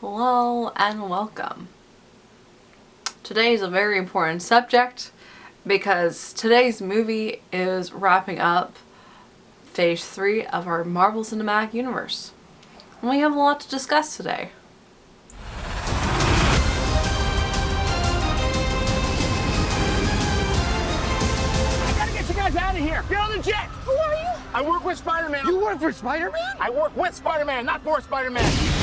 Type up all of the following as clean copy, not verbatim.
Hello and welcome. Today is a very important subject because today's movie is wrapping up Phase 3 of our Marvel Cinematic Universe. And we have a lot to discuss today. I gotta get you guys out of here! Get on the jet! Who are you? I work with Spider-Man. You work for Spider-Man? I work with Spider-Man, not for Spider-Man.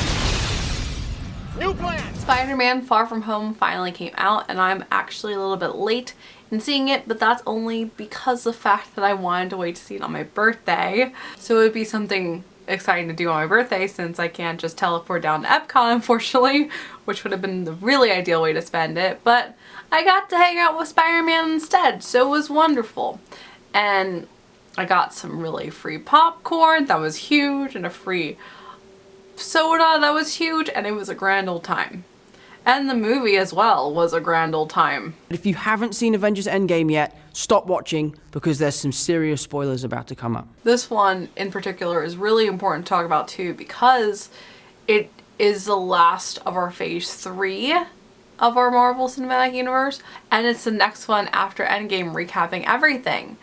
New plan! Spider-Man Far From Home finally came out, and I'm actually a little bit late in seeing it, but that's only because of the fact that I wanted to wait to see it on my birthday. So it would be something exciting to do on my birthday since I can't just teleport down to Epcot, unfortunately, which would have been the really ideal way to spend it. But I got to hang out with Spider-Man instead, so it was wonderful. And I got some really free popcorn, that was huge, and a free soda, that was huge, and it was a grand old time. And the movie as well was a grand old time. If you haven't seen Avengers Endgame yet, stop watching because there's some serious spoilers about to come up. This one in particular is really important to talk about too because it is the last of our Phase 3 of our Marvel Cinematic Universe, and it's the next one after Endgame, recapping everything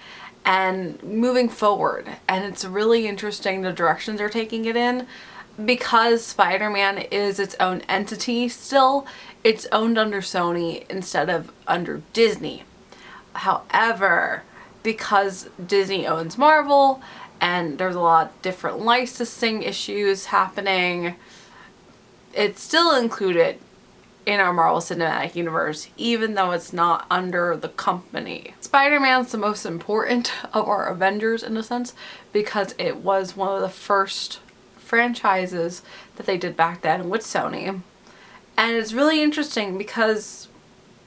and moving forward. And it's really interesting the directions they're taking it in. Because Spider-Man is its own entity still, it's owned under Sony instead of under Disney. However, because Disney owns Marvel and there's a lot of different licensing issues happening, it's still included in our Marvel Cinematic Universe, even though it's not under the company. Spider-Man's the most important of our Avengers in a sense because it was one of the first franchises that they did back then with Sony. And it's really interesting because,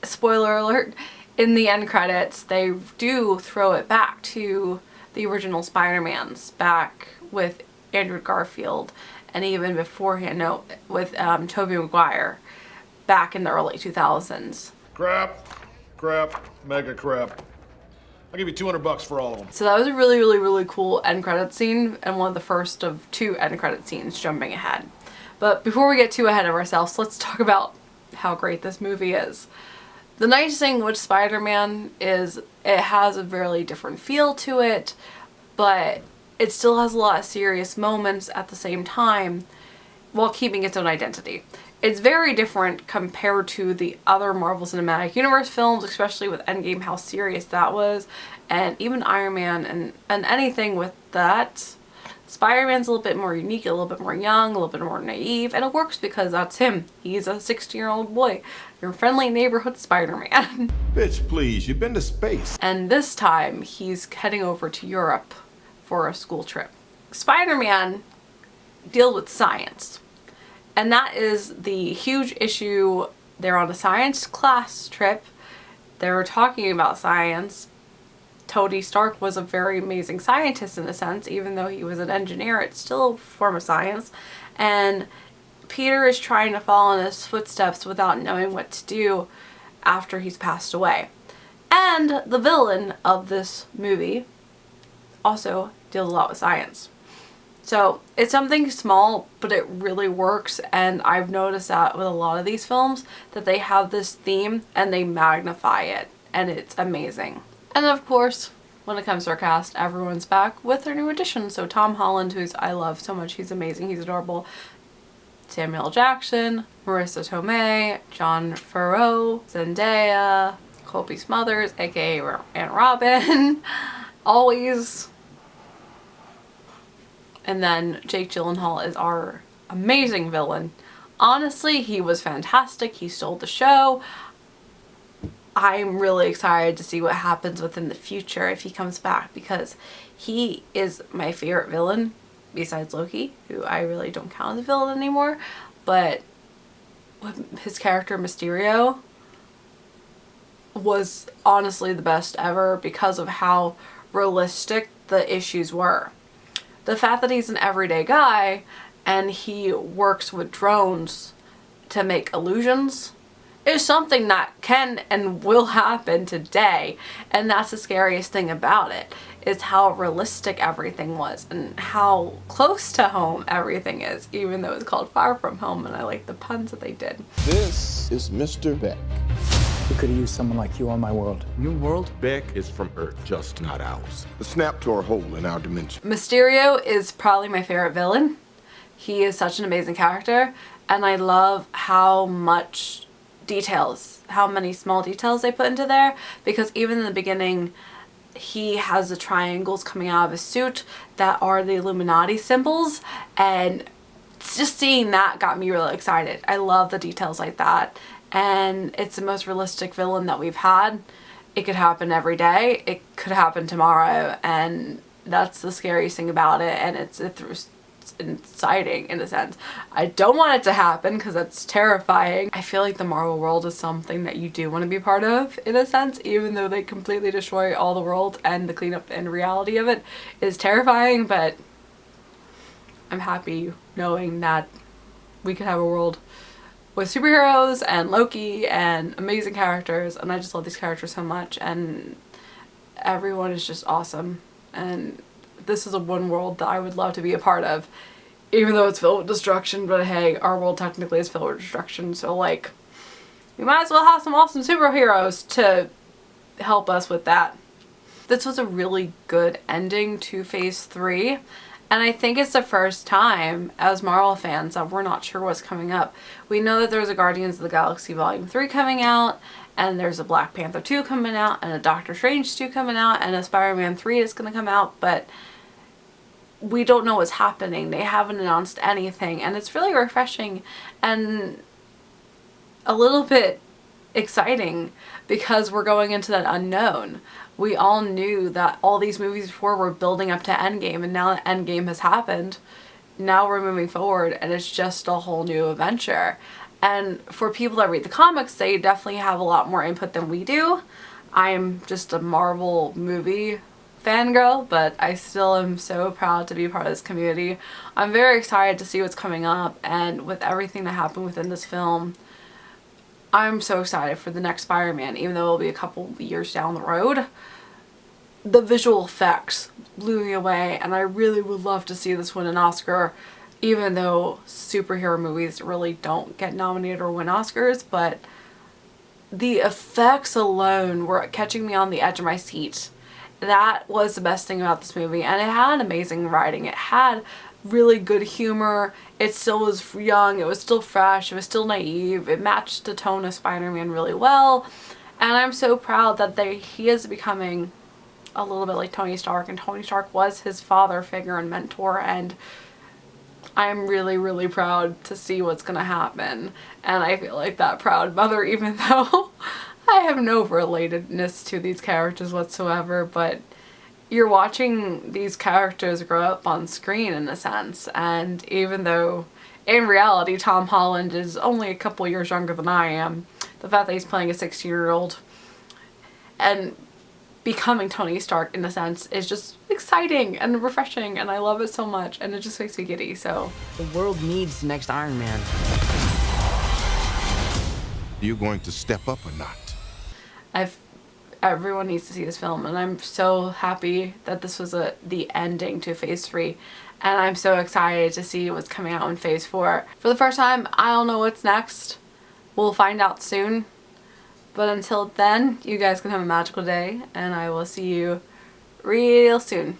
spoiler alert, in the end credits they do throw it back to the original Spider-Mans back with Andrew Garfield, and even beforehand, no, with Tobey Maguire back in the early 2000s. Crap, mega crap. I'll give you $200 for all of them. So that was a really cool end credit scene, and one of the first of 2 end credit scenes, jumping ahead. But before we get too ahead of ourselves, let's talk about how great this movie is. The nice thing with Spider-Man is it has a very different feel to it, but it still has a lot of serious moments at the same time while keeping its own identity. It's very different compared to the other Marvel Cinematic Universe films, especially with Endgame, how serious that was, and even Iron Man and anything with that. Spider-Man's a little bit more unique, a little bit more young, a little bit more naive, and it works because that's him. He's a 16-year-old boy, your friendly neighborhood Spider-Man. Bitch, please, you've been to space. And this time, he's heading over to Europe for a school trip. Spider-Man deals with science. And that is the huge issue. They're on a science class trip. They were talking about science. Tony Stark was a very amazing scientist in a sense, even though he was an engineer, it's still a form of science. And Peter is trying to follow in his footsteps without knowing what to do after he's passed away. And the villain of this movie also deals a lot with science. So it's something small, but it really works, and I've noticed that with a lot of these films that they have this theme and they magnify it, and it's amazing. And of course, when it comes to our cast, everyone's back with their new additions. So Tom Holland, who's I love so much, he's amazing, he's adorable. Samuel L. Jackson, Marissa Tomei, Jon Favreau, Zendaya, Colby Smulders, aka Aunt Robin, always. And then Jake Gyllenhaal is our amazing villain. Honestly, he was fantastic. He stole the show. I'm really excited to see what happens with him in the future if he comes back, because he is my favorite villain besides Loki, who I really don't count as a villain anymore. But his character Mysterio was honestly the best ever because of how realistic the issues were. The fact that he's an everyday guy and he works with drones to make illusions is something that can and will happen today. And that's the scariest thing about it, is how realistic everything was and how close to home everything is, even though it's called Far From Home, and I like the puns that they did. This is Mr. Beck. We could have used someone like you on my world. New world? Beck is from Earth, just not ours. The snap tore a hole in our dimension. Mysterio is probably my favorite villain. He is such an amazing character, and I love how much details, how many small details they put into there, because even in the beginning he has the triangles coming out of his suit that are the Illuminati symbols, and just seeing that got me really excited. I love the details like that, and it's the most realistic villain that we've had. It could happen every day, it could happen tomorrow, and that's the scariest thing about it, and it's exciting in a sense. I don't want it to happen because that's terrifying. I feel like the Marvel world is something that you do want to be part of in a sense, even though they completely destroy all the world, and the cleanup and reality of it is terrifying, but I'm happy knowing that we could have a world with superheroes and Loki and amazing characters, and I just love these characters so much, and everyone is just awesome, and this is a one world that I would love to be a part of, even though it's filled with destruction. But hey, our world technically is filled with destruction, so like, we might as well have some awesome superheroes to help us with that. This was a really good ending to Phase 3, and I think it's the first time as Marvel fans that we're not sure what's coming up. We know that there's a Guardians of the Galaxy Volume 3 coming out, and there's a Black Panther 2 coming out, and a Doctor Strange 2 coming out, and a Spider-Man 3 is going to come out, but we don't know what's happening. They haven't announced anything, and it's really refreshing and a little bit exciting because we're going into that unknown. We all knew that all these movies before were building up to Endgame, and now that Endgame has happened, now we're moving forward, and it's just a whole new adventure. And for people that read the comics, they definitely have a lot more input than we do. I'm just a Marvel movie fangirl, but I still am so proud to be part of this community. I'm very excited to see what's coming up, and with everything that happened within this film, I'm so excited for the next Spider-Man, even though it'll be a couple of years down the road. The visual effects blew me away, and I really would love to see this win an Oscar, even though superhero movies really don't get nominated or win Oscars, but the effects alone were catching me on the edge of my seat. That was the best thing about this movie, and it had amazing writing. It had really good humor. It still was young, it was still fresh, it was still naive. It matched the tone of Spider-Man really well, and I'm so proud that he is becoming a little bit like Tony Stark, and Tony Stark was his father figure and mentor, and I'm really, really proud to see what's gonna happen. And I feel like that proud mother, even though I have no relatedness to these characters whatsoever, but you're watching these characters grow up on screen in a sense, and even though in reality Tom Holland is only a couple years younger than I am, the fact that he's playing a 16-year-old and becoming Tony Stark in a sense is just exciting and refreshing, and I love it so much, and it just makes me giddy. So The world needs the next Iron Man. Are you going to step up or not? Everyone needs to see this film, and I'm so happy that this was the ending to Phase 3, and I'm so excited to see what's coming out in Phase 4. For the first time, I don't know what's next. We'll find out soon, but until then, you guys can have a magical day, and I will see you real soon.